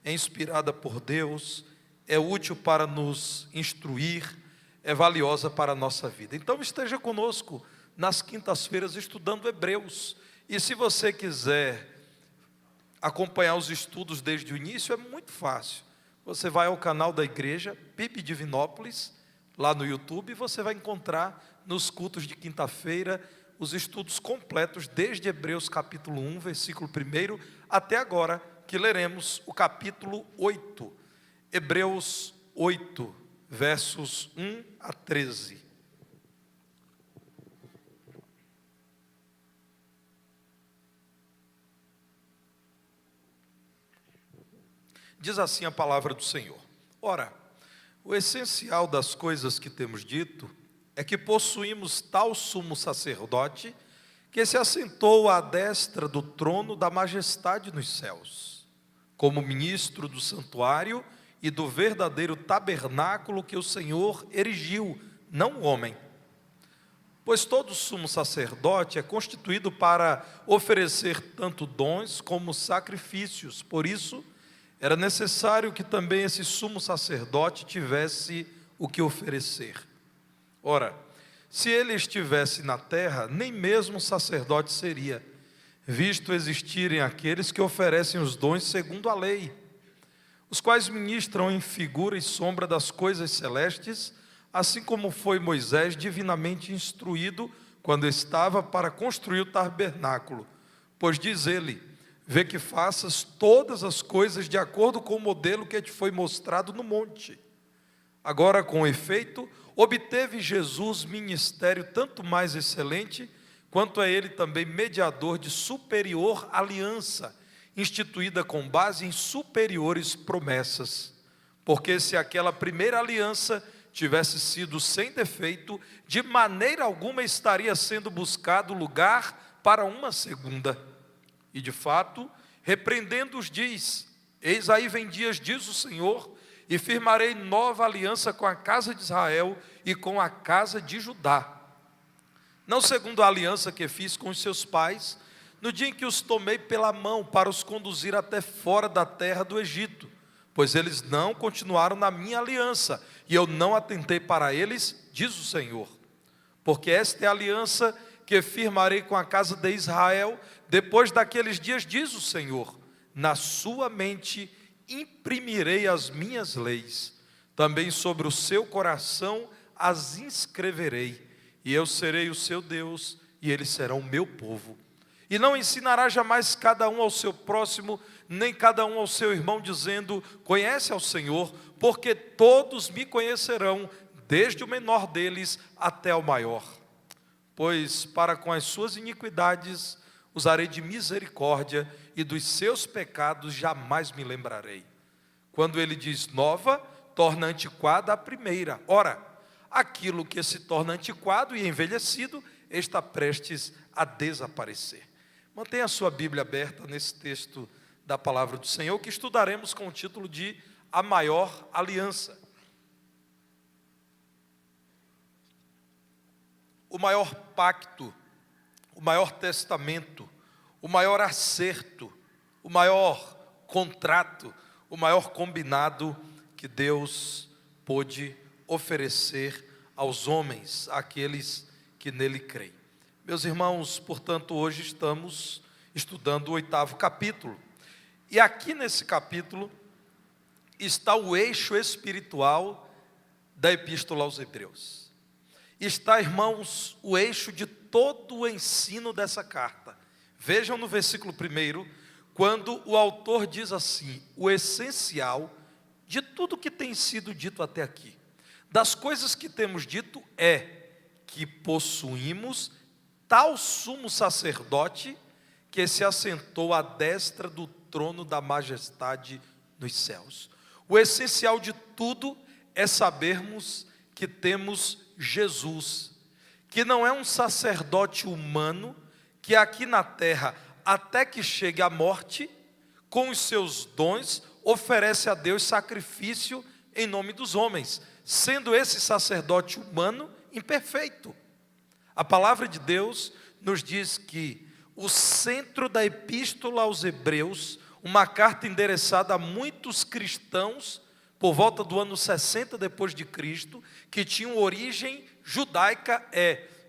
é inspirada por Deus, é útil para nos instruir, é valiosa para a nossa vida. Então esteja conosco nas quintas-feiras estudando Hebreus. E se você quiser acompanhar os estudos desde o início, é muito fácil. Você vai ao canal da igreja, PIB Divinópolis, lá no YouTube, e você vai encontrar nos cultos de quinta-feira os estudos completos, desde Hebreus capítulo 1, versículo 1, até agora, que leremos o capítulo 8. Hebreus 8, versos 1 a 13. Diz assim a palavra do Senhor: Ora, o essencial das coisas que temos dito é que possuímos tal sumo sacerdote que se assentou à destra do trono da majestade nos céus, como ministro do santuário e do verdadeiro tabernáculo que o Senhor erigiu, não o homem. Pois todo sumo sacerdote é constituído para oferecer tanto dons como sacrifícios. Por isso, era necessário que também esse sumo sacerdote tivesse o que oferecer. Ora, se ele estivesse na terra, nem mesmo sacerdote seria, visto existirem aqueles que oferecem os dons segundo a lei, os quais ministram em figura e sombra das coisas celestes, assim como foi Moisés divinamente instruído quando estava para construir o tabernáculo. Pois diz ele: vê que faças todas as coisas de acordo com o modelo que te foi mostrado no monte. Agora, com efeito, obteve Jesus ministério tanto mais excelente, quanto é ele também mediador de superior aliança, instituída com base em superiores promessas. Porque se aquela primeira aliança tivesse sido sem defeito, de maneira alguma estaria sendo buscado lugar para uma segunda. E de fato, repreendendo-os diz: eis aí vem dias, diz o Senhor, e firmarei nova aliança com a casa de Israel e com a casa de Judá. Não segundo a aliança que fiz com os seus pais, no dia em que os tomei pela mão para os conduzir até fora da terra do Egito, pois eles não continuaram na minha aliança, e eu não atentei para eles, diz o Senhor. Porque esta é a aliança que firmarei com a casa de Israel, depois daqueles dias, diz o Senhor, na sua mente imprimirei as minhas leis, também sobre o seu coração as inscreverei, e eu serei o seu Deus, e eles serão o meu povo. E não ensinará jamais cada um ao seu próximo, nem cada um ao seu irmão, dizendo: conhece ao Senhor, porque todos me conhecerão, desde o menor deles até o maior. Pois para com as suas iniquidades usarei de misericórdia, e dos seus pecados jamais me lembrarei. Quando ele diz nova, torna antiquada a primeira. Ora, aquilo que se torna antiquado e envelhecido está prestes a desaparecer. Mantenha a sua Bíblia aberta nesse texto da palavra do Senhor, que estudaremos com o título de A Maior Aliança. O maior pacto, o maior testamento, o maior acerto, o maior contrato, o maior combinado que Deus pôde oferecer aos homens, àqueles que nele creem. Meus irmãos, portanto, hoje estamos estudando o 8º capítulo. E aqui nesse capítulo está o eixo espiritual da Epístola aos Hebreus. Está, irmãos, o eixo de todo o ensino dessa carta. Vejam no versículo 1, quando o autor diz assim: o essencial de tudo que tem sido dito até aqui, das coisas que temos dito, é que possuímos tal sumo sacerdote que se assentou à destra do trono da majestade nos céus. O essencial de tudo é sabermos que temos Jesus, que não é um sacerdote humano, que aqui na terra, até que chegue à morte, com os seus dons, oferece a Deus sacrifício em nome dos homens, sendo esse sacerdote humano imperfeito. A palavra de Deus nos diz que o centro da Epístola aos Hebreus, uma carta endereçada a muitos cristãos por volta do ano 60 depois de Cristo, que tinham origem judaica,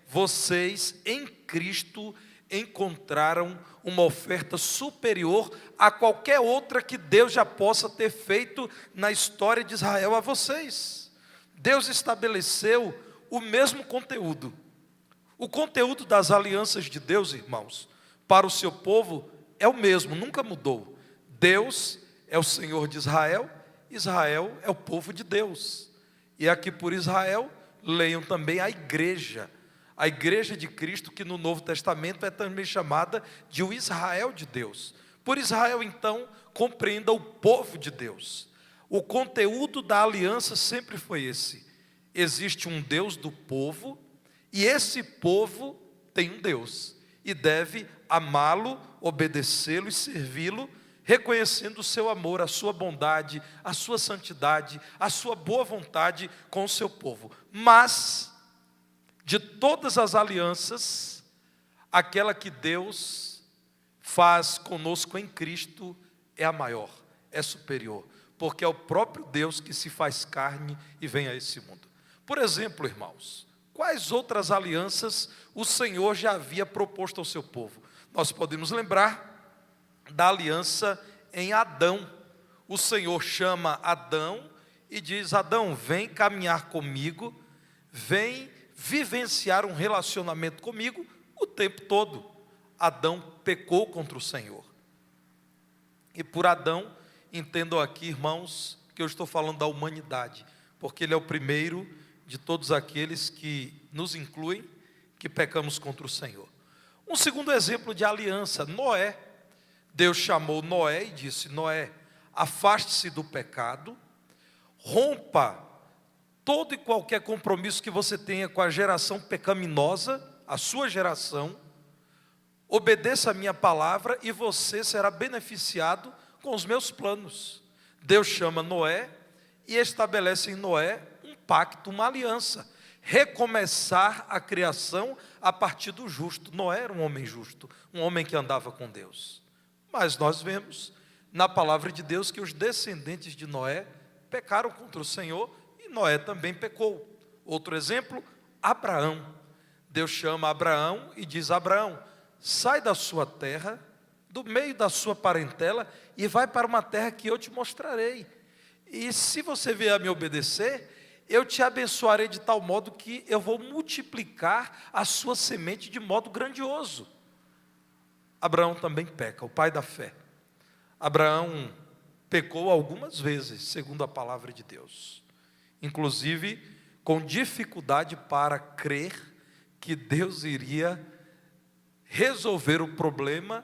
vocês em Cristo encontraram uma oferta superior a qualquer outra que Deus já possa ter feito na história de Israel a vocês. Deus estabeleceu o mesmo conteúdo. O conteúdo das alianças de Deus, irmãos, para o seu povo é o mesmo, nunca mudou. Deus é o Senhor de Israel, Israel é o povo de Deus. E aqui por Israel, leiam também a igreja de Cristo, que no Novo Testamento é também chamada de o Israel de Deus. Por Israel, então, compreenda o povo de Deus. O conteúdo da aliança sempre foi esse: existe um Deus do povo, e esse povo tem um Deus, e deve amá-lo, obedecê-lo e servi-lo, reconhecendo o seu amor, a sua bondade, a sua santidade, a sua boa vontade com o seu povo. Mas, de todas as alianças, aquela que Deus faz conosco em Cristo é a maior, é superior, porque é o próprio Deus que se faz carne e vem a esse mundo. Por exemplo, irmãos, quais outras alianças o Senhor já havia proposto ao seu povo? Nós podemos lembrar da aliança em Adão. O Senhor chama Adão e diz: Adão, vem caminhar comigo, vem vivenciar um relacionamento comigo o tempo todo. Adão pecou contra o Senhor. E por Adão, entendam aqui, irmãos, que eu estou falando da humanidade, porque ele é o primeiro de todos aqueles que nos incluem, que pecamos contra o Senhor. Um segundo exemplo de aliança, Noé. Deus chamou Noé e disse: Noé, afaste-se do pecado, rompa todo e qualquer compromisso que você tenha com a geração pecaminosa, a sua geração, obedeça a minha palavra e você será beneficiado com os meus planos. Deus chama Noé e estabelece em Noé um pacto, uma aliança, recomeçar a criação a partir do justo. Noé era um homem justo, um homem que andava com Deus. Mas nós vemos na palavra de Deus que os descendentes de Noé pecaram contra o Senhor e Noé também pecou. Outro exemplo, Abraão. Deus chama Abraão e diz: Abraão, sai da sua terra, do meio da sua parentela e vai para uma terra que eu te mostrarei. E se você vier a me obedecer, eu te abençoarei de tal modo que eu vou multiplicar a sua semente de modo grandioso. Abraão também peca, o pai da fé. Abraão pecou algumas vezes, segundo a palavra de Deus. Inclusive, com dificuldade para crer que Deus iria resolver o problema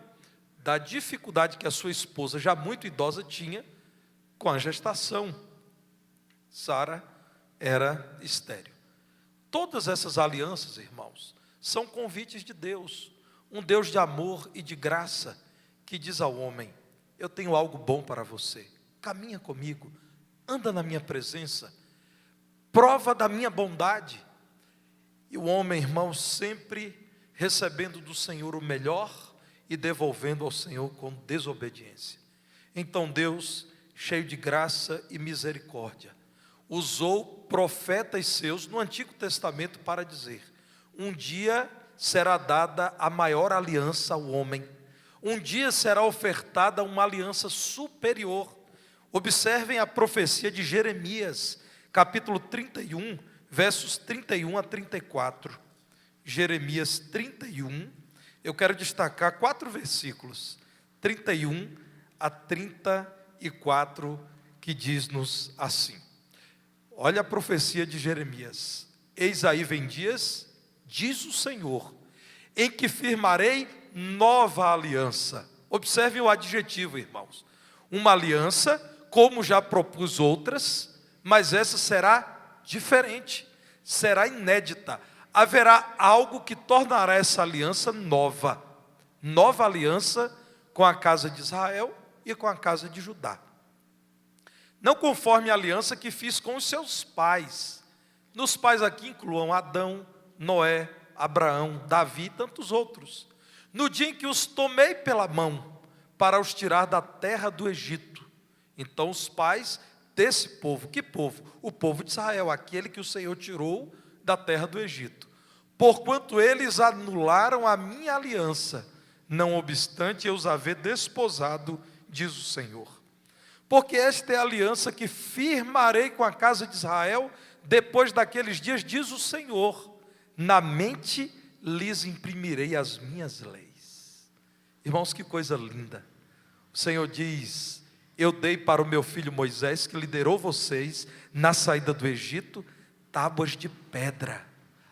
da dificuldade que a sua esposa, já muito idosa, tinha com a gestação. Sara era estéril. Todas essas alianças, irmãos, são convites de Deus. Um Deus de amor e de graça, que diz ao homem: eu tenho algo bom para você, caminha comigo, anda na minha presença, prova da minha bondade. E o homem, irmão, sempre recebendo do Senhor o melhor e devolvendo ao Senhor com desobediência. Então Deus, cheio de graça e misericórdia, usou profetas seus no Antigo Testamento para dizer: um dia será dada a maior aliança ao homem, um dia será ofertada uma aliança superior. Observem a profecia de Jeremias, capítulo 31, versos 31 a 34. Jeremias 31, eu quero destacar 4 versículos, 31 a 34, que diz-nos assim. Olha a profecia de Jeremias: eis aí vem dias, diz o Senhor, em que firmarei nova aliança. Observe o adjetivo, irmãos. Uma aliança, como já propus outras, mas essa será diferente, será inédita. Haverá algo que tornará essa aliança nova. Nova aliança com a casa de Israel e com a casa de Judá. Não conforme a aliança que fiz com os seus pais. Nos pais aqui incluam Adão, Noé, Abraão, Davi e tantos outros. No dia em que os tomei pela mão, para os tirar da terra do Egito. Então os pais desse povo, que povo? O povo de Israel, aquele que o Senhor tirou da terra do Egito. Porquanto eles anularam a minha aliança, não obstante eu os haver desposado, diz o Senhor. Porque esta é a aliança que firmarei com a casa de Israel, depois daqueles dias, diz o Senhor, na mente lhes imprimirei as minhas leis. Irmãos, que coisa linda. O Senhor diz: eu dei para o meu filho Moisés, que liderou vocês na saída do Egito, tábuas de pedra.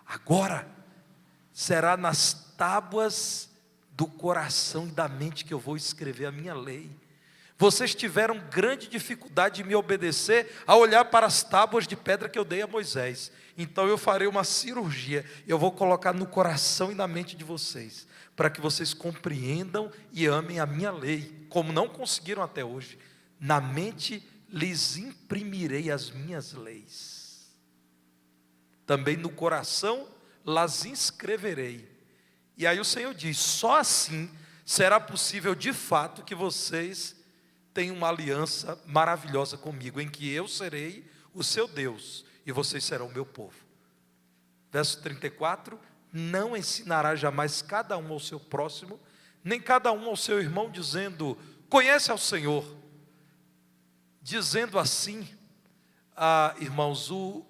Agora será nas tábuas do coração e da mente que eu vou escrever a minha lei. Vocês tiveram grande dificuldade de me obedecer a olhar para as tábuas de pedra que eu dei a Moisés. Então eu farei uma cirurgia, eu vou colocar no coração e na mente de vocês, para que vocês compreendam e amem a minha lei, como não conseguiram até hoje. Na mente lhes imprimirei as minhas leis, também no coração las inscreverei. E aí o Senhor diz: só assim será possível de fato que vocês tenham uma aliança maravilhosa comigo, em que eu serei o seu Deus e vocês serão o meu povo. Verso 34: não ensinará jamais cada um ao seu próximo, nem cada um ao seu irmão, dizendo: conhece ao Senhor. Dizendo assim, irmãos, o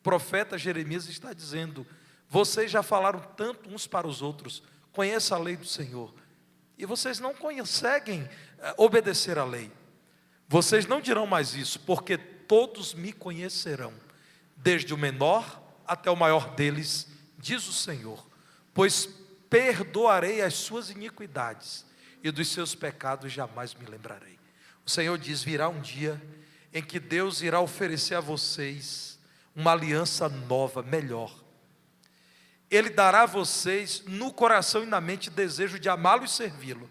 profeta Jeremias está dizendo: vocês já falaram tanto uns para os outros, conheça a lei do Senhor, e vocês não conseguem obedecer a lei. Vocês não dirão mais isso, porque todos me conhecerão, desde o menor até o maior deles, diz o Senhor, pois perdoarei as suas iniquidades, e dos seus pecados jamais me lembrarei. O Senhor diz: virá um dia em que Deus irá oferecer a vocês uma aliança nova, melhor. Ele dará a vocês no coração e na mente desejo de amá-lo e servi-lo.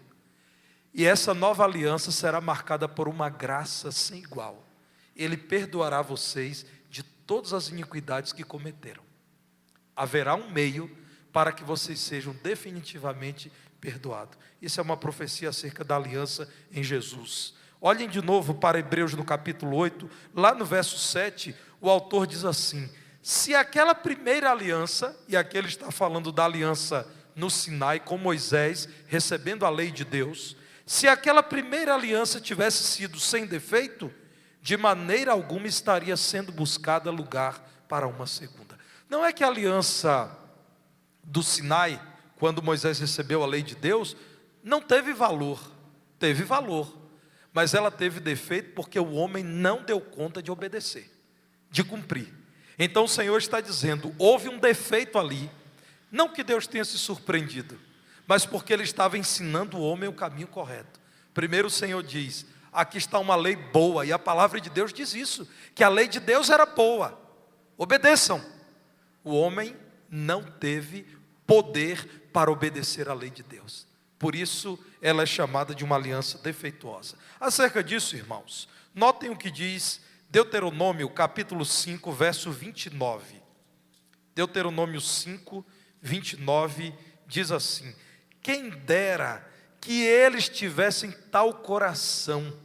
E essa nova aliança será marcada por uma graça sem igual. Ele perdoará vocês de todas as iniquidades que cometeram. Haverá um meio para que vocês sejam definitivamente perdoados. Isso é uma profecia acerca da aliança em Jesus. Olhem de novo para Hebreus no capítulo 8, lá no verso 7, o autor diz assim: se aquela primeira aliança, e aqui ele está falando da aliança no Sinai com Moisés, recebendo a lei de Deus, se aquela primeira aliança tivesse sido sem defeito, de maneira alguma estaria sendo buscada lugar para uma segunda. Não é que a aliança do Sinai, quando Moisés recebeu a lei de Deus, não teve valor, teve valor, mas ela teve defeito porque o homem não deu conta de obedecer, de cumprir. Então o Senhor está dizendo: houve um defeito ali, não que Deus tenha se surpreendido, mas porque Ele estava ensinando o homem o caminho correto. Primeiro o Senhor diz: aqui está uma lei boa, e a palavra de Deus diz isso, que a lei de Deus era boa, obedeçam. O homem não teve poder para obedecer à lei de Deus, por isso ela é chamada de uma aliança defeituosa. Acerca disso, irmãos, notem o que diz Deuteronômio capítulo 5, verso 29. Deuteronômio 5, 29 diz assim: quem dera que eles tivessem tal coração,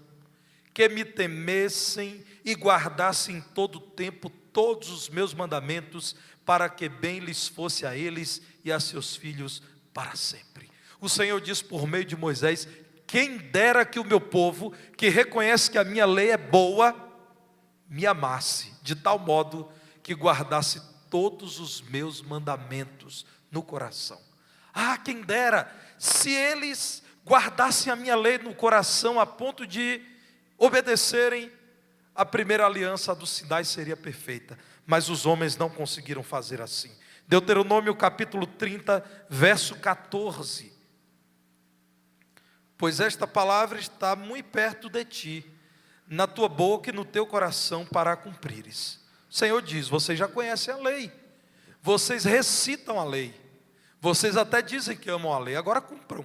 que me temessem e guardassem em todo o tempo todos os meus mandamentos, para que bem lhes fosse a eles e a seus filhos para sempre. O Senhor diz por meio de Moisés: quem dera que o meu povo, que reconhece que a minha lei é boa, me amasse, de tal modo que guardasse todos os meus mandamentos no coração. Quem dera, se eles guardassem a minha lei no coração, a ponto de obedecerem, a primeira aliança do Sinai seria perfeita, mas os homens não conseguiram fazer assim. Deuteronômio capítulo 30, verso 14. Pois esta palavra está muito perto de ti, na tua boca e no teu coração, para a cumprires. O Senhor diz: vocês já conhecem a lei, vocês recitam a lei, vocês até dizem que amam a lei, agora cumpram.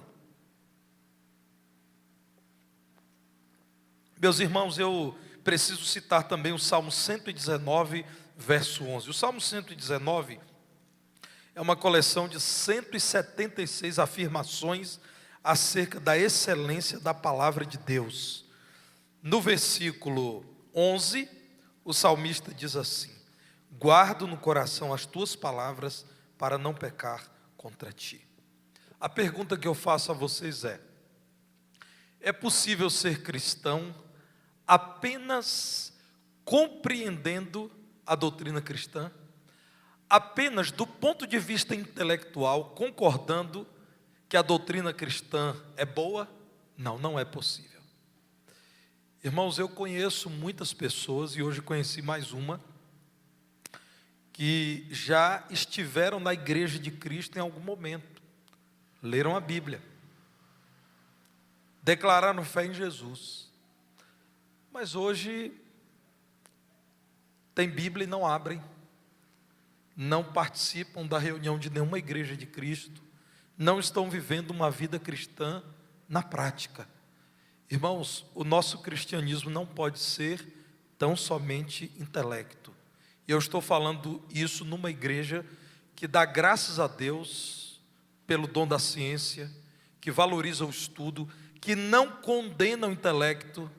Meus irmãos, eu preciso citar também o Salmo 119, verso 11. O Salmo 119 é uma coleção de 176 afirmações acerca da excelência da palavra de Deus. No versículo 11, o salmista diz assim: guardo no coração as tuas palavras para não pecar contra ti. A pergunta que eu faço a vocês é possível ser cristão apenas compreendendo a doutrina cristã? Apenas do ponto de vista intelectual, concordando que a doutrina cristã é boa? Não, não é possível. Irmãos, eu conheço muitas pessoas, e hoje conheci mais uma, que já estiveram na igreja de Cristo em algum momento, leram a Bíblia, declararam fé em Jesus, mas hoje tem Bíblia e não abrem, não participam da reunião de nenhuma igreja de Cristo, não estão vivendo uma vida cristã na prática. Irmãos, o nosso cristianismo não pode ser tão somente intelecto. E eu estou falando isso numa igreja que dá graças a Deus pelo dom da ciência, que valoriza o estudo, que não condena o intelecto,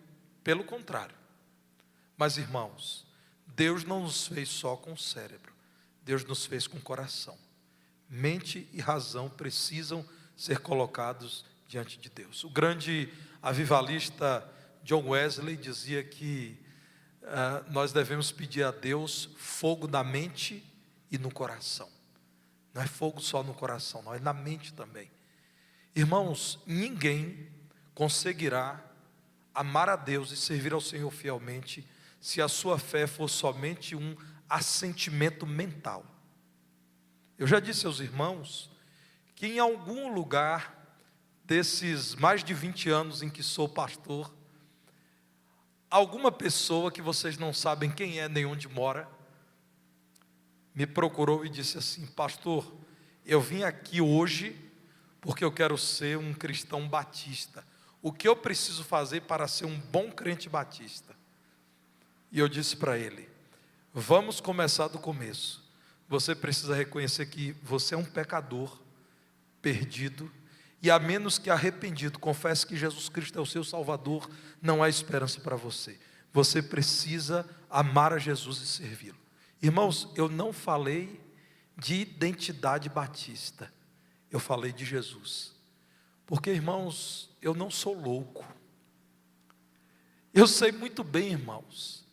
pelo contrário. Mas, irmãos, Deus não nos fez só com o cérebro, Deus nos fez com o coração. Mente e razão precisam ser colocados diante de Deus. O grande avivalista John Wesley dizia que nós devemos pedir a Deus fogo na mente e no coração. Não é fogo só no coração, não, é na mente também. Irmãos, ninguém conseguirá amar a Deus e servir ao Senhor fielmente se a sua fé for somente um assentimento mental. Eu já disse aos irmãos que em algum lugar desses mais de 20 anos em que sou pastor, alguma pessoa que vocês não sabem quem é nem onde mora, me procurou e disse assim: pastor, eu vim aqui hoje porque eu quero ser um cristão batista. O que eu preciso fazer para ser um bom crente batista? E eu disse para ele: vamos começar do começo. Você precisa reconhecer que você é um pecador perdido, e a menos que arrependido confesse que Jesus Cristo é o seu Salvador, não há esperança para você. Você precisa amar a Jesus e servi-lo. Irmãos, eu não falei de identidade batista, eu falei de Jesus. Porque, irmãos, eu não sou louco. Eu sei muito bem, irmãos,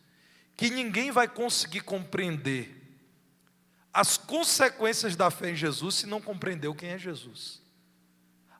que ninguém vai conseguir compreender as consequências da fé em Jesus se não compreendeu quem é Jesus.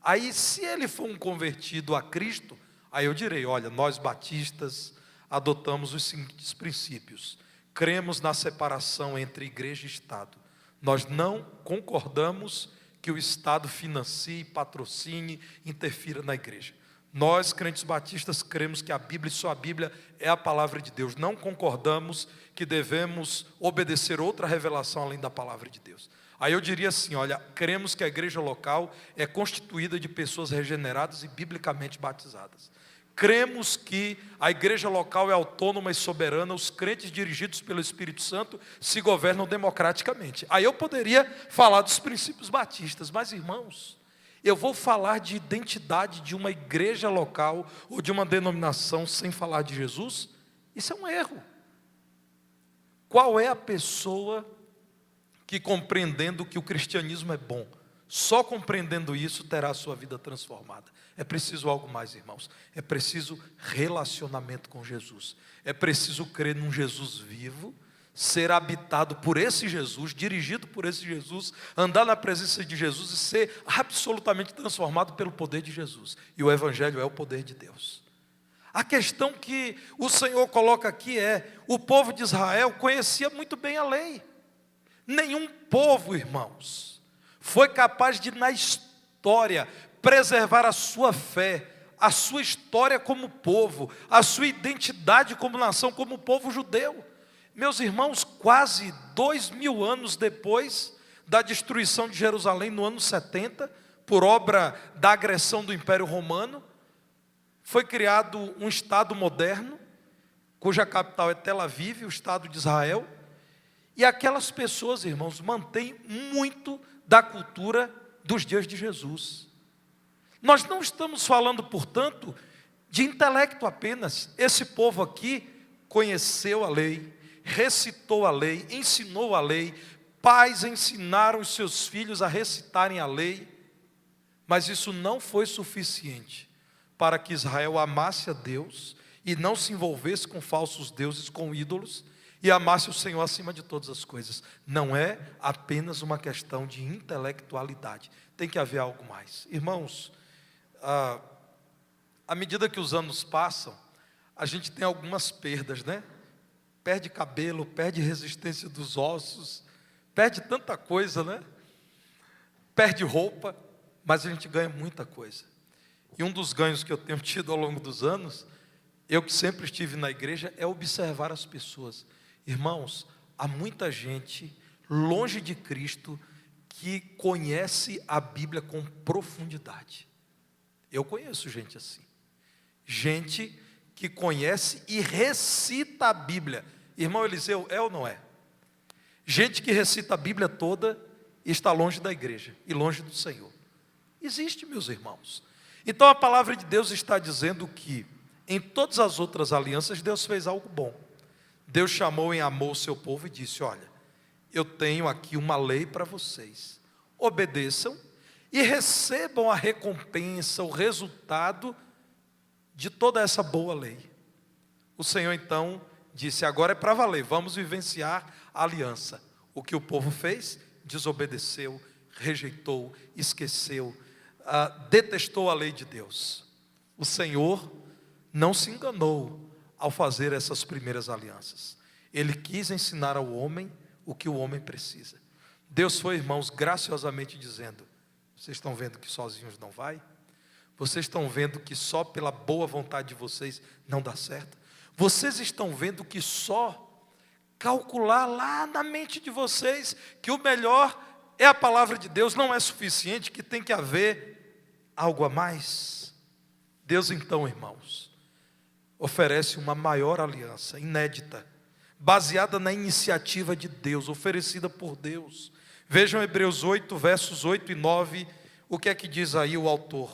Aí, se ele for um convertido a Cristo, aí eu direi: olha, nós batistas adotamos os seguintes princípios: cremos na separação entre igreja e Estado. Nós não concordamos que o Estado financie, patrocine, interfira na igreja. Nós, crentes batistas, cremos que a Bíblia e só a Bíblia é a palavra de Deus. Não concordamos que devemos obedecer outra revelação além da palavra de Deus. Aí eu diria assim: olha, cremos que a igreja local é constituída de pessoas regeneradas e biblicamente batizadas. Cremos que a igreja local é autônoma e soberana, os crentes dirigidos pelo Espírito Santo se governam democraticamente. Aí eu poderia falar dos princípios batistas, mas, irmãos, eu vou falar de identidade de uma igreja local ou de uma denominação sem falar de Jesus? Isso é um erro. Qual é a pessoa que, compreendendo que o cristianismo é bom, só compreendendo isso terá a sua vida transformada? É preciso algo mais, irmãos. É preciso relacionamento com Jesus. É preciso crer num Jesus vivo, ser habitado por esse Jesus, dirigido por esse Jesus, andar na presença de Jesus e ser absolutamente transformado pelo poder de Jesus. E o Evangelho é o poder de Deus. A questão que o Senhor coloca aqui é: o povo de Israel conhecia muito bem a lei. Nenhum povo, irmãos, foi capaz de, na história, preservar a sua fé, a sua história como povo, a sua identidade como nação, como povo judeu. Meus irmãos, quase 2000 anos depois da destruição de Jerusalém, no ano 70, por obra da agressão do Império Romano, foi criado um Estado moderno, cuja capital é Tel Aviv, o Estado de Israel, e aquelas pessoas, irmãos, mantêm muito da cultura dos dias de Jesus. Nós não estamos falando, portanto, de intelecto apenas. Esse povo aqui conheceu a lei, recitou a lei, ensinou a lei, pais ensinaram os seus filhos a recitarem a lei, mas isso não foi suficiente para que Israel amasse a Deus e não se envolvesse com falsos deuses, com ídolos, e amasse o Senhor acima de todas as coisas. Não é apenas uma questão de intelectualidade, tem que haver algo mais. Irmãos, à medida que os anos passam, a gente tem algumas perdas, né? Perde cabelo, perde resistência dos ossos, perde tanta coisa, né? Perde roupa, mas a gente ganha muita coisa. E um dos ganhos que eu tenho tido ao longo dos anos, eu que sempre estive na igreja, é observar as pessoas. Irmãos, há muita gente longe de Cristo que conhece a Bíblia com profundidade. Eu conheço gente assim. Gente que conhece e recita a Bíblia. Irmão Eliseu, é ou não é? Gente que recita a Bíblia toda e está longe da igreja e longe do Senhor. Existe, meus irmãos. Então a palavra de Deus está dizendo que em todas as outras alianças Deus fez algo bom. Deus chamou e amou o seu povo e disse: olha, eu tenho aqui uma lei para vocês. Obedeçam e recebam a recompensa, o resultado de toda essa boa lei. O Senhor então disse: agora é para valer, vamos vivenciar a aliança. O que o povo fez? Desobedeceu, rejeitou, esqueceu, detestou a lei de Deus. O Senhor não se enganou ao fazer essas primeiras alianças. Ele quis ensinar ao homem o que o homem precisa. Deus foi, irmãos, graciosamente dizendo: vocês estão vendo que sozinhos não vai? Vocês estão vendo que só pela boa vontade de vocês não dá certo? Vocês estão vendo que só calcular lá na mente de vocês que o melhor é a palavra de Deus não é suficiente, que tem que haver algo a mais? Deus então, irmãos, oferece uma maior aliança, inédita, baseada na iniciativa de Deus, oferecida por Deus. Vejam Hebreus 8, versos 8 e 9, o que é que diz aí o autor?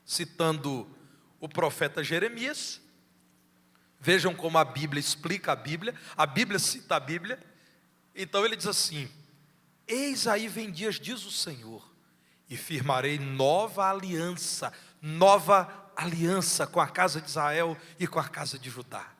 Citando o profeta Jeremias, vejam como a Bíblia explica a Bíblia cita a Bíblia. Então ele diz assim: eis aí vem dias, diz o Senhor, e firmarei nova aliança com a casa de Israel e com a casa de Judá.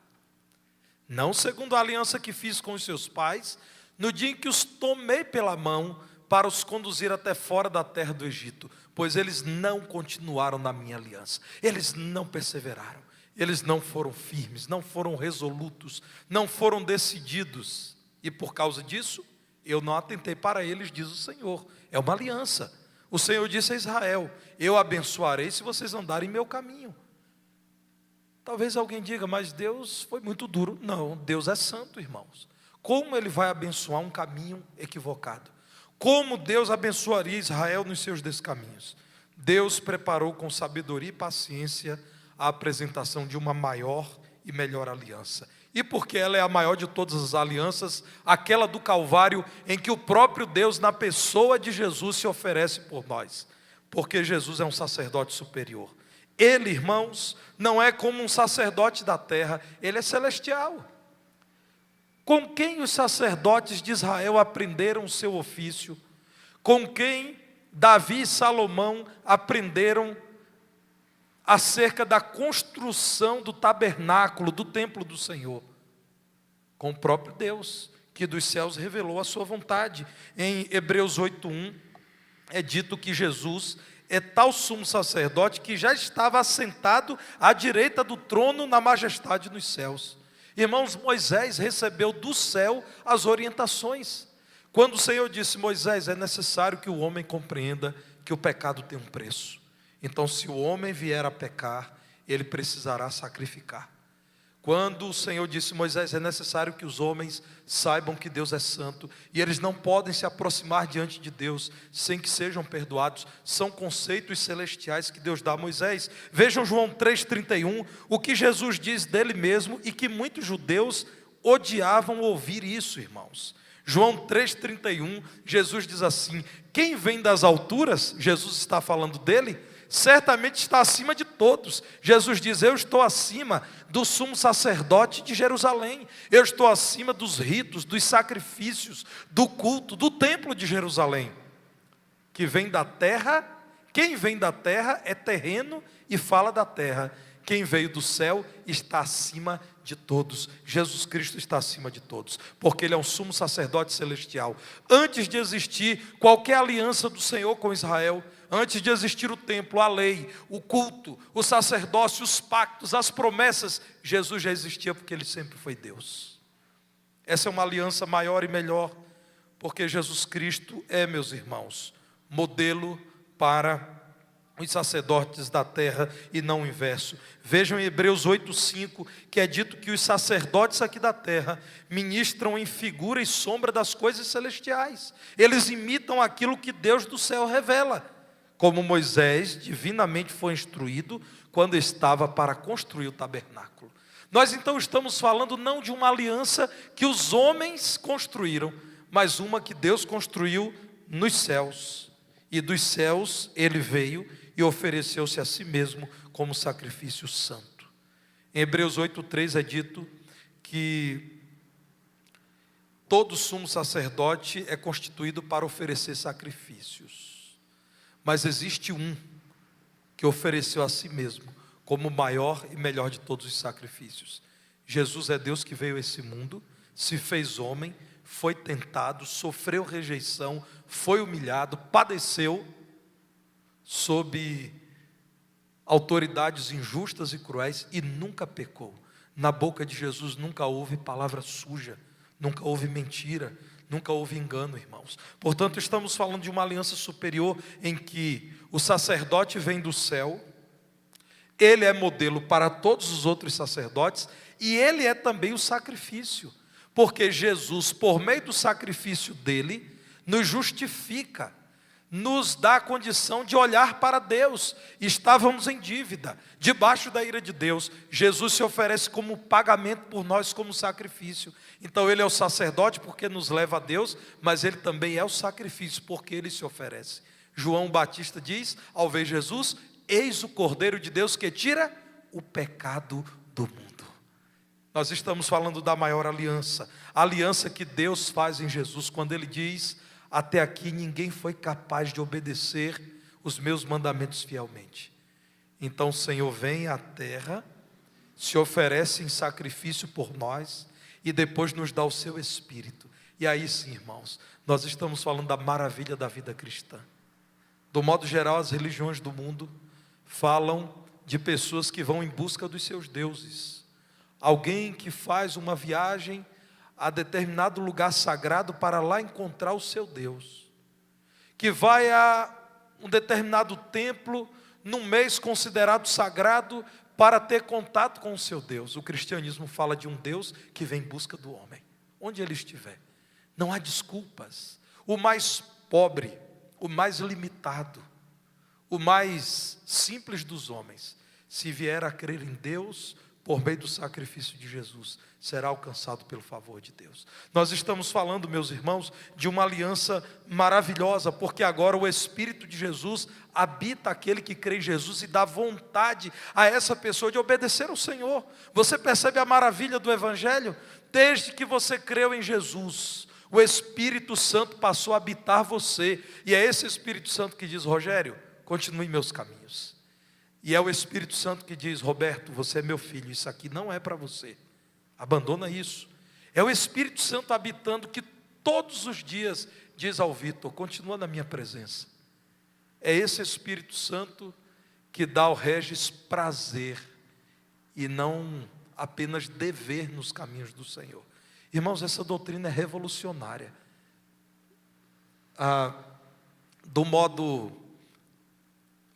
Não segundo a aliança que fiz com os seus pais, no dia em que os tomei pela mão para os conduzir até fora da terra do Egito, pois eles não continuaram na minha aliança, eles não perseveraram, eles não foram firmes, não foram resolutos, não foram decididos, e por causa disso, eu não atentei para eles, diz o Senhor. É uma aliança. O Senhor disse a Israel: eu abençoarei se vocês andarem em meu caminho. Talvez alguém diga: mas Deus foi muito duro. Não, Deus é santo, irmãos. Como Ele vai abençoar um caminho equivocado? Como Deus abençoaria Israel nos seus descaminhos? Deus preparou com sabedoria e paciência a apresentação de uma maior e melhor aliança. E porque ela é a maior de todas as alianças, aquela do Calvário, em que o próprio Deus, na pessoa de Jesus, se oferece por nós. Porque Jesus é um sacerdote superior. Ele, irmãos, não é como um sacerdote da terra, ele é celestial. Com quem os sacerdotes de Israel aprenderam o seu ofício? Com quem Davi e Salomão aprenderam acerca da construção do tabernáculo, do templo do Senhor? Com o próprio Deus, que dos céus revelou a sua vontade. Em Hebreus 8:1 é dito que Jesus é tal sumo sacerdote que já estava assentado à direita do trono na majestade nos céus. Irmãos, Moisés recebeu do céu as orientações. Quando o Senhor disse: Moisés, é necessário que o homem compreenda que o pecado tem um preço. Então, se o homem vier a pecar, ele precisará sacrificar. Quando o Senhor disse: Moisés, é necessário que os homens saibam que Deus é santo e eles não podem se aproximar diante de Deus sem que sejam perdoados, são conceitos celestiais que Deus dá a Moisés. Vejam João 3,31, o que Jesus diz dele mesmo e que muitos judeus odiavam ouvir isso, irmãos. João 3,31, Jesus diz assim: quem vem das alturas, Jesus está falando dele, certamente está acima de todos. Jesus diz: eu estou acima do sumo sacerdote de Jerusalém, eu estou acima dos ritos, dos sacrifícios, do culto, do templo de Jerusalém. Que vem da terra, quem vem da terra é terreno e fala da terra. Quem veio do céu está acima de todos. Jesus Cristo está acima de todos, porque Ele é um sumo sacerdote celestial. Antes de existir qualquer aliança do Senhor com Israel, antes de existir o templo, a lei, o culto, o sacerdócio, os pactos, as promessas, Jesus já existia porque Ele sempre foi Deus. Essa é uma aliança maior e melhor, porque Jesus Cristo é, meus irmãos, modelo para os sacerdotes da terra e não o inverso. Vejam em Hebreus 8,5, que é dito que os sacerdotes aqui da terra ministram em figura e sombra das coisas celestiais. Eles imitam aquilo que Deus do céu revela, como Moisés divinamente foi instruído quando estava para construir o tabernáculo. Nós então estamos falando não de uma aliança que os homens construíram, mas uma que Deus construiu nos céus. E dos céus Ele veio e ofereceu-se a si mesmo como sacrifício santo. Em Hebreus 8,3 é dito que todo sumo sacerdote é constituído para oferecer sacrifícios. Mas existe um que ofereceu a si mesmo como o maior e melhor de todos os sacrifícios. Jesus é Deus que veio a esse mundo, se fez homem, foi tentado, sofreu rejeição, foi humilhado, padeceu sob autoridades injustas e cruéis e nunca pecou. Na boca de Jesus nunca houve palavra suja, nunca houve mentira, nunca houve engano, irmãos. Portanto, estamos falando de uma aliança superior em que o sacerdote vem do céu, ele é modelo para todos os outros sacerdotes e ele é também o sacrifício, porque Jesus, por meio do sacrifício dele, nos justifica, nos dá a condição de olhar para Deus. Estávamos em dívida, debaixo da ira de Deus. Jesus se oferece como pagamento por nós, como sacrifício. Então Ele é o sacerdote porque nos leva a Deus, mas Ele também é o sacrifício porque Ele se oferece. João Batista diz, ao ver Jesus: eis o Cordeiro de Deus que tira o pecado do mundo. Nós estamos falando da maior aliança, a aliança que Deus faz em Jesus, quando Ele diz: até aqui ninguém foi capaz de obedecer os meus mandamentos fielmente. Então o Senhor vem à terra, se oferece em sacrifício por nós e depois nos dá o seu Espírito. E aí sim, irmãos, nós estamos falando da maravilha da vida cristã. Do modo geral, as religiões do mundo falam de pessoas que vão em busca dos seus deuses. Alguém que faz uma viagem a determinado lugar sagrado para lá encontrar o seu Deus, que vai a um determinado templo num mês considerado sagrado para ter contato com o seu Deus. O cristianismo fala de um Deus que vem em busca do homem, onde ele estiver. Não há desculpas. O mais pobre, o mais limitado, o mais simples dos homens, se vier a crer em Deus por meio do sacrifício de Jesus, será alcançado pelo favor de Deus. Nós estamos falando, meus irmãos, de uma aliança maravilhosa, porque agora o Espírito de Jesus habita aquele que crê em Jesus e dá vontade a essa pessoa de obedecer ao Senhor. Você percebe a maravilha do Evangelho? Desde que você creu em Jesus, o Espírito Santo passou a habitar você, e é esse Espírito Santo que diz: Rogério, continue em meus caminhos. E é o Espírito Santo que diz: Roberto, você é meu filho, isso aqui não é para você, abandona isso. É o Espírito Santo habitando que todos os dias diz ao Vitor: continua na minha presença. É esse Espírito Santo que dá ao Regis prazer e não apenas dever nos caminhos do Senhor. Irmãos, essa doutrina é revolucionária. Do modo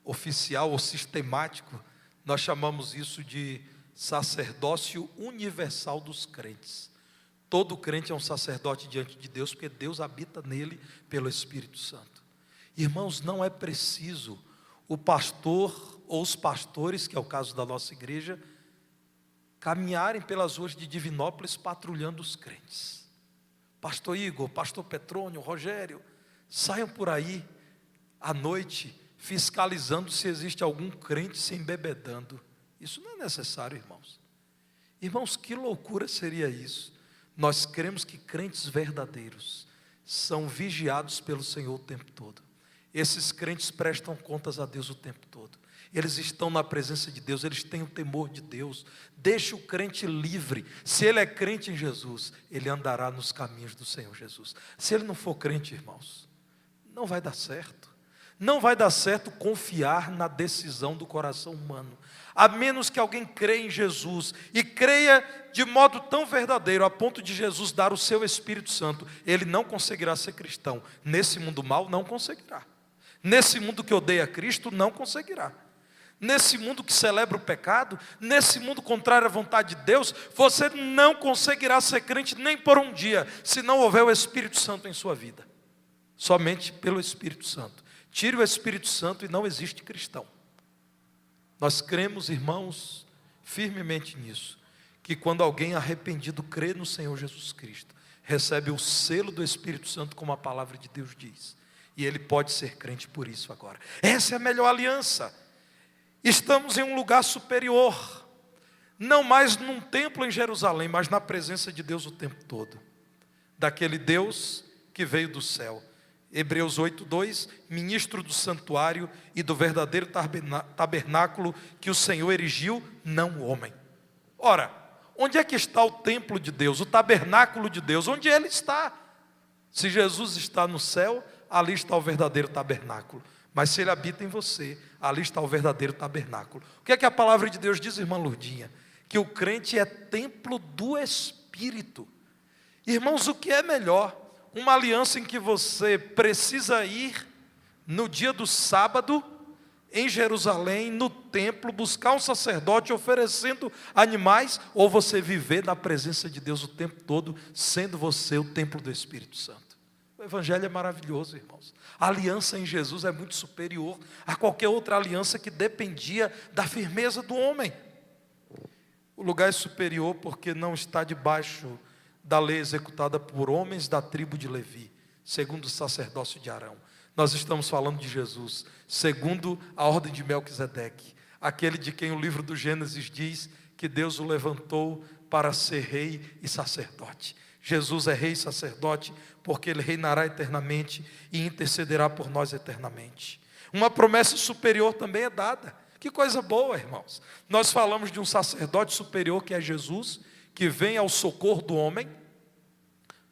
oficial ou sistemático, nós chamamos isso de sacerdócio universal dos crentes. Todo crente é um sacerdote diante de Deus, porque Deus habita nele pelo Espírito Santo. Irmãos, não é preciso o pastor ou os pastores, que é o caso da nossa igreja, caminharem pelas ruas de Divinópolis patrulhando os crentes. pastor Igor, pastor Petrônio, Rogério, saiam por aí à noite fiscalizando se existe algum crente se embebedando. Isso não é necessário, irmãos. Irmãos, que loucura seria isso? Nós cremos que crentes verdadeiros são vigiados pelo Senhor o tempo todo. Esses crentes prestam contas a Deus o tempo todo. Eles estão na presença de Deus, eles têm o temor de Deus. Deixe o crente livre. Se ele é crente em Jesus, ele andará nos caminhos do Senhor Jesus. Se ele não for crente, irmãos, não vai dar certo. Não vai dar certo confiar na decisão do coração humano. A menos que alguém creia em Jesus e creia de modo tão verdadeiro, a ponto de Jesus dar o seu Espírito Santo, ele não conseguirá ser cristão. Nesse mundo mal, não conseguirá. Nesse mundo que odeia Cristo, não conseguirá. Nesse mundo que celebra o pecado, nesse mundo contrário à vontade de Deus, você não conseguirá ser crente nem por um dia, se não houver o Espírito Santo em sua vida. Somente pelo Espírito Santo. Tire o Espírito Santo e não existe cristão. Nós cremos, irmãos, firmemente nisso, que quando alguém arrependido crê no Senhor Jesus Cristo, recebe o selo do Espírito Santo, como a palavra de Deus diz, e ele pode ser crente por isso agora. Essa é a melhor aliança. Estamos em um lugar superior, não mais num templo em Jerusalém, mas na presença de Deus o tempo todo, daquele Deus que veio do céu. Hebreus 8:2, ministro do santuário e do verdadeiro tabernáculo que o Senhor erigiu, não o homem. Ora, onde é que está o templo de Deus, o tabernáculo de Deus? Onde ele está? Se Jesus está no céu, ali está o verdadeiro tabernáculo. Mas se ele habita em você, ali está o verdadeiro tabernáculo. O que é que a palavra de Deus diz, irmã Lourdinha? Que o crente é templo do Espírito. Irmãos, o que é melhor? Uma aliança em que você precisa ir no dia do sábado, em Jerusalém, no templo, buscar um sacerdote oferecendo animais, ou você viver na presença de Deus o tempo todo, sendo você o templo do Espírito Santo. O Evangelho é maravilhoso, irmãos. A aliança em Jesus é muito superior a qualquer outra aliança que dependia da firmeza do homem. O lugar é superior porque não está debaixo da lei executada por homens da tribo de Levi, segundo o sacerdócio de Arão. Nós estamos falando de Jesus, segundo a ordem de Melquisedeque, aquele de quem o livro do Gênesis diz que Deus o levantou para ser rei e sacerdote. Jesus é rei e sacerdote porque ele reinará eternamente e intercederá por nós eternamente. Uma promessa superior também é dada. Que coisa boa, irmãos. Nós falamos de um sacerdote superior que é Jesus, que vem ao socorro do homem.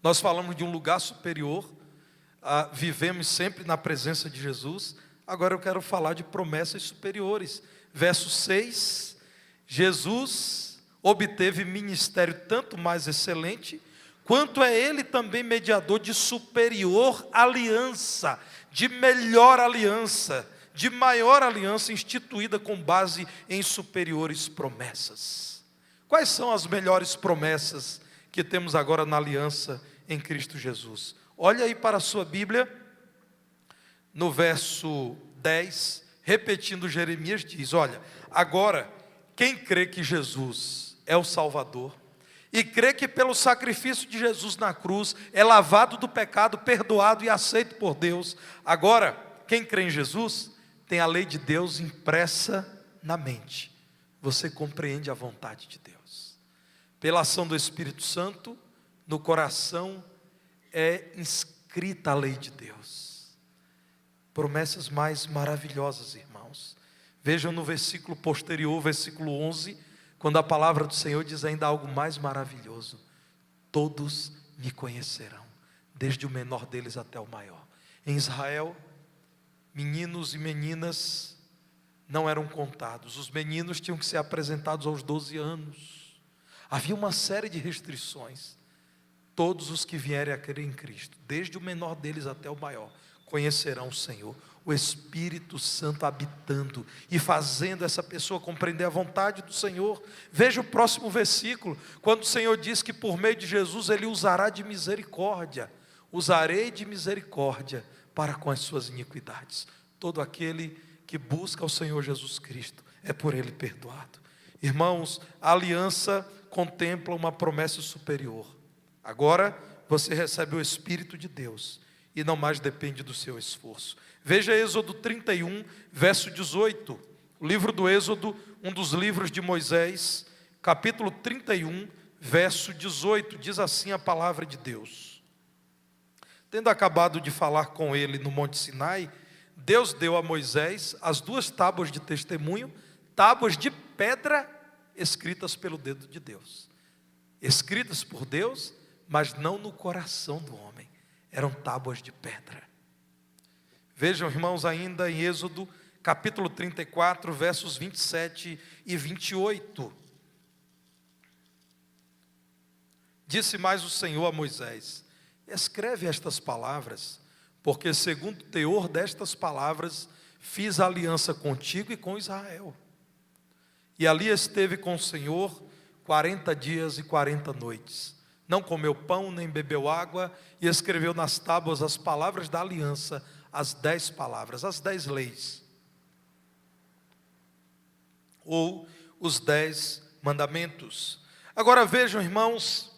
Nós falamos de um lugar superior, vivemos sempre na presença de Jesus. Agora eu quero falar de promessas superiores. Verso 6, Jesus obteve ministério tanto mais excelente, quanto é ele também mediador de superior aliança, de melhor aliança, de maior aliança instituída com base em superiores promessas. Quais são as melhores promessas que temos agora na aliança em Cristo Jesus? Olha aí para a sua Bíblia, no verso 10, repetindo Jeremias, diz: olha, agora, quem crê que Jesus é o Salvador, e crê que pelo sacrifício de Jesus na cruz, é lavado do pecado, perdoado e aceito por Deus, agora, quem crê em Jesus, tem a lei de Deus impressa na mente. Você compreende a vontade de Deus. Pela ação do Espírito Santo, no coração é inscrita a lei de Deus. Promessas mais maravilhosas, irmãos. Vejam no versículo posterior, versículo 11, quando a palavra do Senhor diz ainda algo mais maravilhoso: todos me conhecerão, desde o menor deles até o maior. Em Israel, meninos e meninas não eram contados. Os meninos tinham que ser apresentados aos 12 anos. Havia uma série de restrições. Todos os que vierem a crer em Cristo, desde o menor deles até o maior, conhecerão o Senhor. O Espírito Santo habitando e fazendo essa pessoa compreender a vontade do Senhor. Veja o próximo versículo, quando o Senhor diz que por meio de Jesus Ele usará de misericórdia. Usarei de misericórdia para com as suas iniquidades. Todo aquele que busca o Senhor Jesus Cristo é por Ele perdoado. Irmãos, a aliança contempla uma promessa superior. Agora, você recebe o Espírito de Deus e não mais depende do seu esforço. Veja Êxodo 31, verso 18. O livro do Êxodo, um dos livros de Moisés, capítulo 31, verso 18. Diz assim a palavra de Deus: tendo acabado de falar com ele no Monte Sinai, Deus deu a Moisés as 2 tábuas de testemunho, tábuas de pedra escritas pelo dedo de Deus. Escritas por Deus, mas não no coração do homem. Eram tábuas de pedra. Vejam, irmãos, ainda em Êxodo, capítulo 34, versos 27 e 28. Disse mais o Senhor a Moisés: escreve estas palavras, porque segundo o teor destas palavras, fiz aliança contigo e com Israel. E ali esteve com o Senhor 40 dias e 40 noites. Não comeu pão, nem bebeu água, e escreveu nas tábuas as palavras da aliança, as 10 palavras, as 10 leis, ou os 10 mandamentos. Agora vejam, irmãos,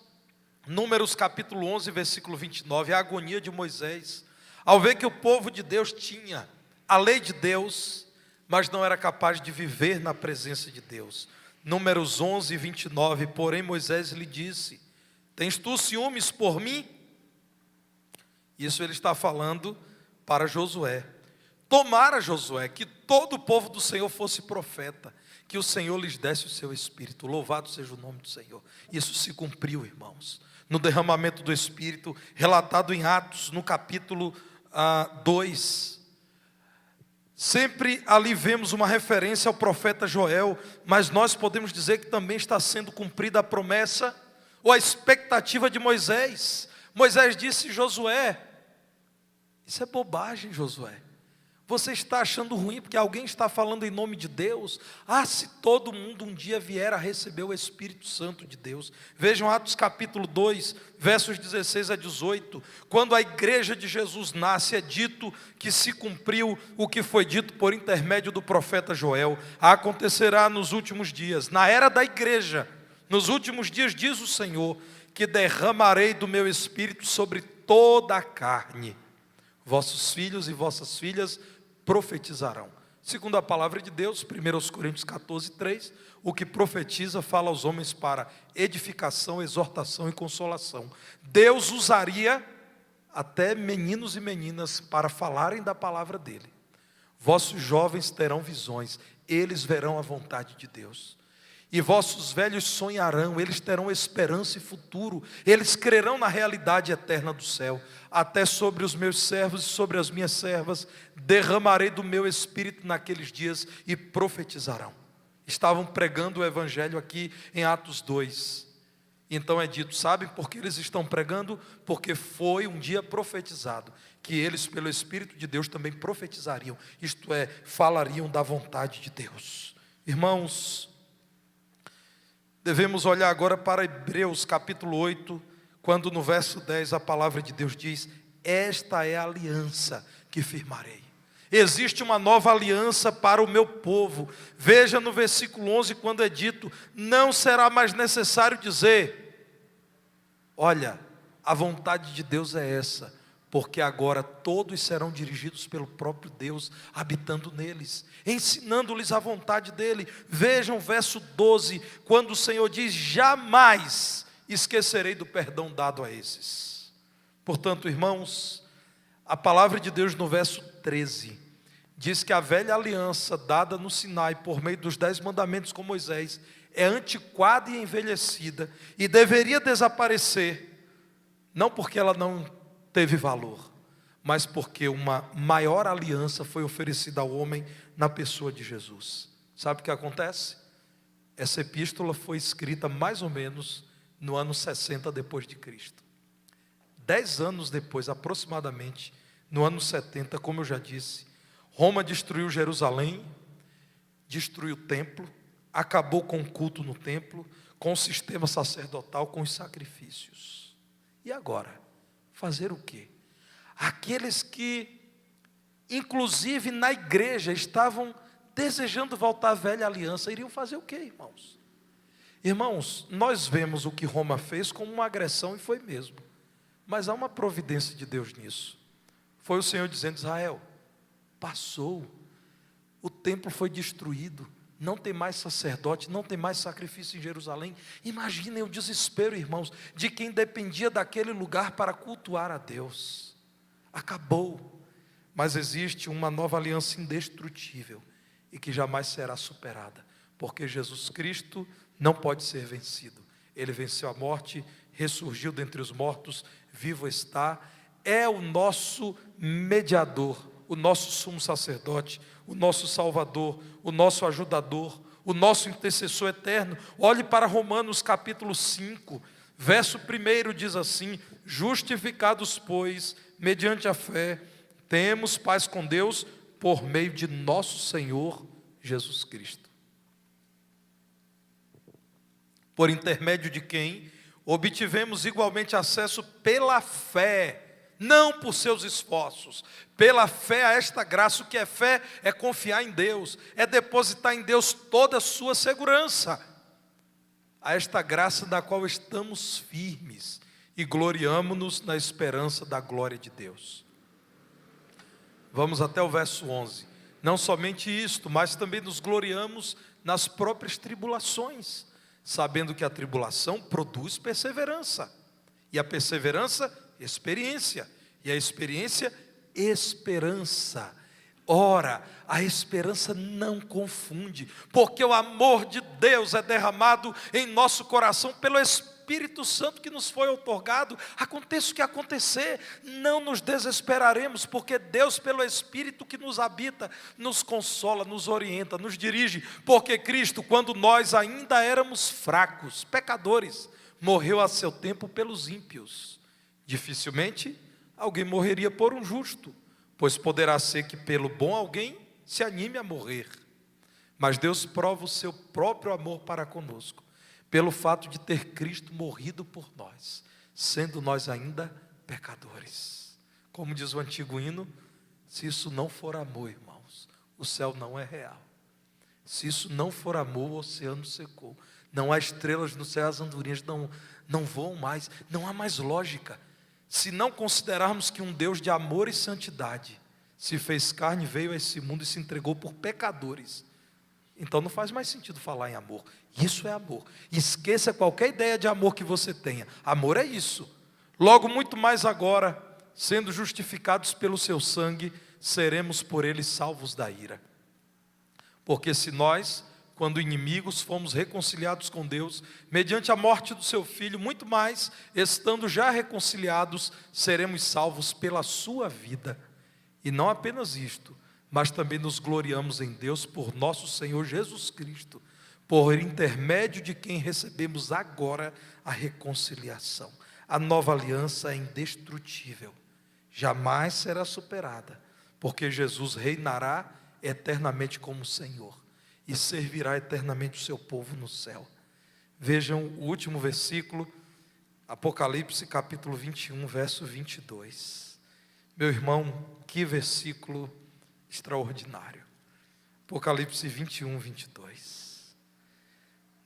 Números capítulo 11, versículo 29, a agonia de Moisés, ao ver que o povo de Deus tinha a lei de Deus, mas não era capaz de viver na presença de Deus. Números 11, 29, porém Moisés lhe disse: tens tu ciúmes por mim? Isso ele está falando para Josué. Tomara, Josué, que todo o povo do Senhor fosse profeta, que o Senhor lhes desse o seu Espírito. Louvado seja o nome do Senhor. Isso se cumpriu, irmãos, no derramamento do Espírito, relatado em Atos, no capítulo 2. Sempre ali vemos uma referência ao profeta Joel, mas nós podemos dizer que também está sendo cumprida a promessa, ou a expectativa de Moisés. Moisés disse: Josué, isso é bobagem, Josué. Você está achando ruim porque alguém está falando em nome de Deus? Se todo mundo um dia vier a receber o Espírito Santo de Deus. Vejam Atos capítulo 2, versos 16 a 18. Quando a igreja de Jesus nasce, é dito que se cumpriu o que foi dito por intermédio do profeta Joel. Acontecerá nos últimos dias, na era da igreja, nos últimos dias, diz o Senhor, que derramarei do meu Espírito sobre toda a carne. Vossos filhos e vossas filhas profetizarão. Segundo a palavra de Deus, 1 Coríntios 14, 3, o que profetiza fala aos homens para edificação, exortação e consolação. Deus usaria até meninos e meninas para falarem da palavra dele. Vossos jovens terão visões, eles verão a vontade de Deus. E vossos velhos sonharão, eles terão esperança e futuro, eles crerão na realidade eterna do céu. Até sobre os meus servos e sobre as minhas servas derramarei do meu Espírito naqueles dias e profetizarão. Estavam pregando o Evangelho aqui em Atos 2. Então é dito, sabem por que eles estão pregando? Porque foi um dia profetizado, que eles pelo Espírito de Deus também profetizariam, isto é, falariam da vontade de Deus. Irmãos, devemos olhar agora para Hebreus capítulo 8, quando no verso 10 a palavra de Deus diz: esta é a aliança que firmarei. Existe uma nova aliança para o meu povo. Veja no versículo 11 quando é dito: não será mais necessário dizer, olha, a vontade de Deus é essa, porque agora todos serão dirigidos pelo próprio Deus, habitando neles, ensinando-lhes a vontade dele. Vejam o verso 12, quando o Senhor diz: jamais esquecerei do perdão dado a esses. Portanto, irmãos, a palavra de Deus no verso 13, diz que a velha aliança dada no Sinai, por meio dos 10 mandamentos com Moisés, é antiquada e envelhecida, e deveria desaparecer, não porque ela não teve valor, mas porque uma maior aliança foi oferecida ao homem na pessoa de Jesus. Sabe o que acontece? Essa epístola foi escrita mais ou menos no ano 60 depois de Cristo. 10 anos depois, aproximadamente, no ano 70, como eu já disse, Roma destruiu Jerusalém, destruiu o templo, acabou com o culto no templo, com o sistema sacerdotal, com os sacrifícios. E agora? Fazer o quê? Aqueles que, inclusive na igreja, estavam desejando voltar à velha aliança, iriam fazer o quê, irmãos? Irmãos, nós vemos o que Roma fez como uma agressão, e foi mesmo. Mas há uma providência de Deus nisso. Foi o Senhor dizendo: Israel, passou, o templo foi destruído, não tem mais sacerdote, não tem mais sacrifício em Jerusalém. Imaginem o desespero, irmãos, de quem dependia daquele lugar para cultuar a Deus. Acabou, mas existe uma nova aliança indestrutível e que jamais será superada, porque Jesus Cristo não pode ser vencido. Ele venceu a morte, ressurgiu dentre os mortos, vivo está, é o nosso mediador, o nosso sumo sacerdote, o nosso salvador, o nosso ajudador, o nosso intercessor eterno. Olhe para Romanos capítulo 5, verso 1 diz assim: justificados, pois, mediante a fé, temos paz com Deus, por meio de nosso Senhor Jesus Cristo, por intermédio de quem obtivemos igualmente acesso pela fé, não por seus esforços, pela fé a esta graça. O que é fé? É confiar em Deus, é depositar em Deus toda a sua segurança, a esta graça da qual estamos firmes e gloriamo-nos na esperança da glória de Deus. Vamos até o verso 11. Não somente isto, mas também nos gloriamos nas próprias tribulações, sabendo que a tribulação produz perseverança, e a perseverança, experiência, e a experiência, esperança. Ora, a esperança não confunde, porque o amor de Deus é derramado em nosso coração pelo Espírito Santo que nos foi outorgado. Aconteça o que acontecer, não nos desesperaremos, porque Deus, pelo Espírito que nos habita, nos consola, nos orienta, nos dirige. Porque Cristo, quando nós ainda éramos fracos, pecadores, morreu a seu tempo pelos ímpios. Dificilmente alguém morreria por um justo, pois poderá ser que pelo bom alguém se anime a morrer. Mas Deus prova o seu próprio amor para conosco, pelo fato de ter Cristo morrido por nós, sendo nós ainda pecadores. Como diz o antigo hino, se isso não for amor, irmãos, o céu não é real. Se isso não for amor, o oceano secou. Não há estrelas no céu, as andorinhas não voam mais, não há mais lógica. Se não considerarmos que um Deus de amor e santidade se fez carne, veio a esse mundo e se entregou por pecadores, então não faz mais sentido falar em amor. Isso é amor. Esqueça qualquer ideia de amor que você tenha. Amor é isso. Logo, muito mais agora, sendo justificados pelo seu sangue, seremos por ele salvos da ira. Porque se nós, quando inimigos, fomos reconciliados com Deus, mediante a morte do seu Filho, muito mais, estando já reconciliados, seremos salvos pela sua vida. E não apenas isto, mas também nos gloriamos em Deus por nosso Senhor Jesus Cristo, por intermédio de quem recebemos agora a reconciliação. A nova aliança é indestrutível, jamais será superada, porque Jesus reinará eternamente como Senhor e servirá eternamente o seu povo no céu. Vejam o último versículo, Apocalipse capítulo 21, verso 22. Meu irmão, que versículo extraordinário. Apocalipse 21, 22.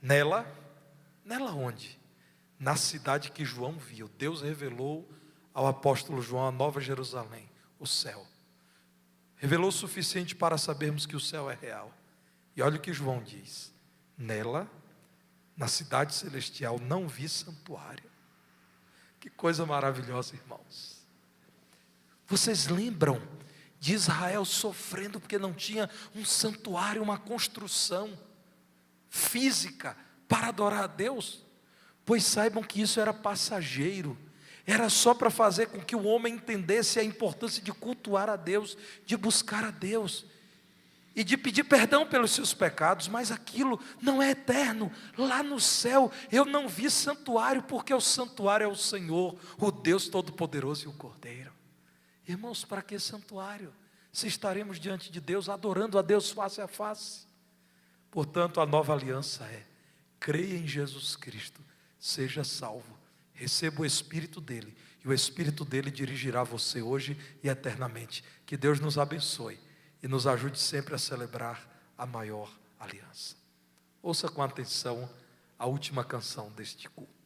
Nela onde? Na cidade que João viu, Deus revelou ao apóstolo João a Nova Jerusalém, o céu. Revelou o suficiente para sabermos que o céu é real. E olha o que João diz: nela, na cidade celestial, não vi santuário. Que coisa maravilhosa, irmãos. Vocês lembram de Israel sofrendo porque não tinha um santuário, uma construção física para adorar a Deus? Pois saibam que isso era passageiro, era só para fazer com que o homem entendesse a importância de cultuar a Deus, de buscar a Deus e de pedir perdão pelos seus pecados. Mas aquilo não é eterno. Lá no céu eu não vi santuário, porque o santuário é o Senhor, o Deus Todo-Poderoso e o Cordeiro. Irmãos, para que santuário? Se estaremos diante de Deus, adorando a Deus face a face. Portanto, a nova aliança é: creia em Jesus Cristo, seja salvo, receba o Espírito dele, e o Espírito dele dirigirá você hoje e eternamente. Que Deus nos abençoe e nos ajude sempre a celebrar a maior aliança. Ouça com atenção a última canção deste culto.